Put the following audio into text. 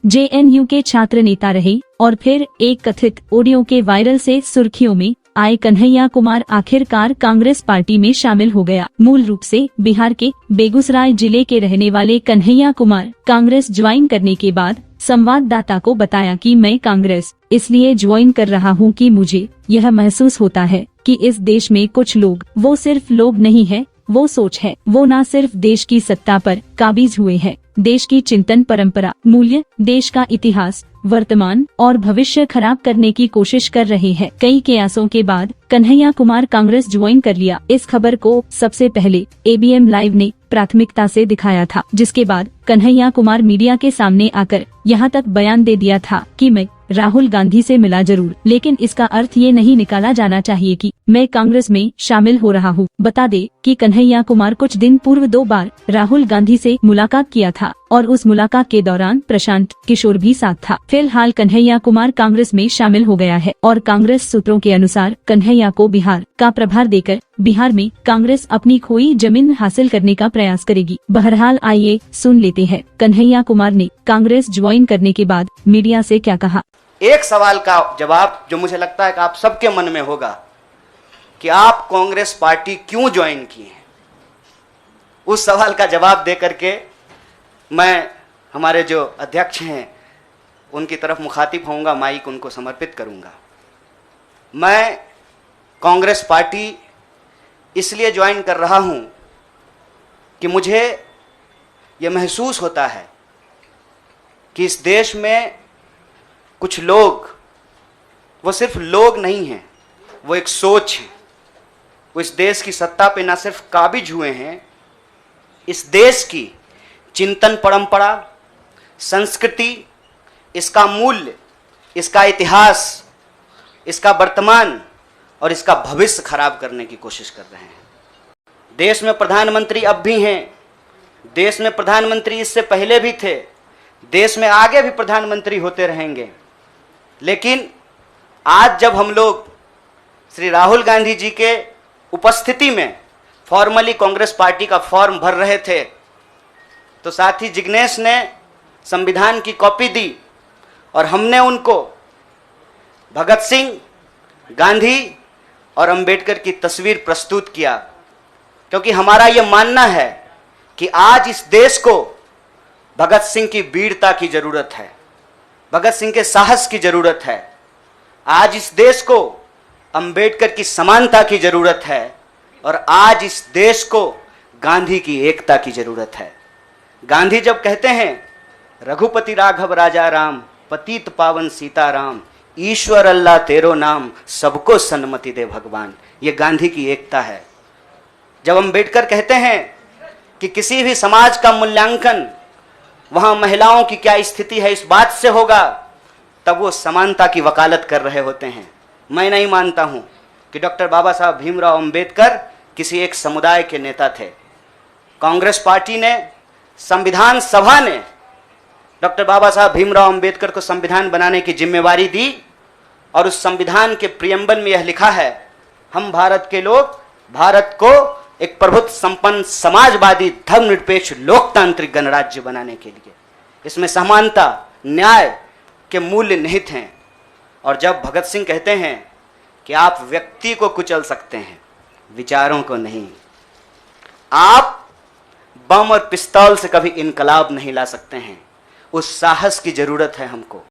JNU के छात्र नेता रहे और फिर एक कथित ऑडियो के वायरल से सुर्खियों में आए कन्हैया कुमार आखिरकार कांग्रेस पार्टी में शामिल हो गया। मूल रूप से बिहार के बेगूसराय जिले के रहने वाले कन्हैया कुमार कांग्रेस ज्वाइन करने के बाद संवाददाता को बताया कि मैं कांग्रेस इसलिए ज्वाइन कर रहा हूं कि मुझे यह महसूस होता है कि इस देश में कुछ लोग, वो सिर्फ लोग नहीं है, वो सोच है, वो न सिर्फ देश की सत्ता पर काबिज हुए हैं, देश की चिंतन परंपरा, मूल्य, देश का इतिहास, वर्तमान और भविष्य खराब करने की कोशिश कर रहे हैं। कई कयासों के बाद कन्हैया कुमार कांग्रेस ज्वाइन कर लिया। इस खबर को सबसे पहले एबीएम लाइव ने प्राथमिकता से दिखाया था, जिसके बाद कन्हैया कुमार मीडिया के सामने आकर यहाँ तक बयान दे दिया था कि मैं राहुल गांधी से मिला जरूर, लेकिन इसका अर्थ ये नहीं निकाला जाना चाहिए कि मैं कांग्रेस में शामिल हो रहा हूँ। बता दे कि कन्हैया कुमार कुछ दिन पूर्व 2 बार राहुल गांधी से मुलाकात किया था और उस मुलाकात के दौरान प्रशांत किशोर भी साथ था। फिलहाल कन्हैया कुमार कांग्रेस में शामिल हो गया है और कांग्रेस सूत्रों के अनुसार कन्हैया को बिहार का प्रभार देकर बिहार में कांग्रेस अपनी खोई जमीन हासिल करने का प्रयास करेगी। बहरहाल आइए सुन लेते हैं कन्हैया कुमार ने कांग्रेस ज्वाइन करने के बाद मीडिया से क्या कहा। एक सवाल का जवाब जो मुझे लगता है कि आप सबके मन में होगा कि आप कांग्रेस पार्टी क्यों ज्वाइन किए हैं, उस सवाल का जवाब दे करके मैं हमारे जो अध्यक्ष हैं उनकी तरफ मुखातिब होऊंगा, माइक उनको समर्पित करूंगा। मैं कांग्रेस पार्टी इसलिए ज्वाइन कर रहा हूं कि मुझे यह महसूस होता है कि इस देश में कुछ लोग, वो सिर्फ लोग नहीं हैं, वो एक सोच है। वो इस देश की सत्ता पे ना सिर्फ काबिज हुए हैं, इस देश की चिंतन परंपरा, संस्कृति, इसका मूल्य, इसका इतिहास, इसका वर्तमान और इसका भविष्य खराब करने की कोशिश कर रहे हैं। देश में प्रधानमंत्री अब भी हैं, देश में प्रधानमंत्री इससे पहले भी थे, देश में आगे भी प्रधानमंत्री होते रहेंगे। लेकिन आज जब हम लोग श्री राहुल गांधी जी के उपस्थिति में फॉर्मली कांग्रेस पार्टी का फॉर्म भर रहे थे, तो साथी जिग्नेश ने संविधान की कॉपी दी और हमने उनको भगत सिंह, गांधी और अंबेडकर की तस्वीर प्रस्तुत किया, क्योंकि हमारा यह मानना है कि आज इस देश को भगत सिंह की वीरता की जरूरत है, भगत सिंह के साहस की जरूरत है। आज इस देश को अंबेडकर की समानता की जरूरत है और आज इस देश को गांधी की एकता की जरूरत है। गांधी जब कहते हैं रघुपति राघव राजा राम, पतित पावन सीताराम, ईश्वर अल्लाह तेरो नाम, सबको सन्मति दे भगवान, ये गांधी की एकता है। जब अंबेडकर कहते हैं कि किसी भी समाज का मूल्यांकन वहां महिलाओं की क्या स्थिति है इस बात से होगा, तब वो समानता की वकालत कर रहे होते हैं। मैं नहीं मानता हूं कि डॉक्टर बाबा साहब भीमराव अंबेडकर किसी एक समुदाय के नेता थे। कांग्रेस पार्टी ने, संविधान सभा ने डॉक्टर बाबा साहब भीमराव अंबेडकर को संविधान बनाने की जिम्मेवारी दी और उस संविधान के प्रियम्बल में यह लिखा है, हम भारत के लोग भारत को एक प्रभुत्व संपन्न समाजवादी धर्मनिरपेक्ष लोकतांत्रिक गणराज्य बनाने के लिए, इसमें समानता, न्याय के मूल्य निहित हैं। और जब भगत सिंह कहते हैं कि आप व्यक्ति को कुचल सकते हैं, विचारों को नहीं, आप बम और पिस्तौल से कभी इनकलाब नहीं ला सकते हैं, उस साहस की जरूरत है हमको।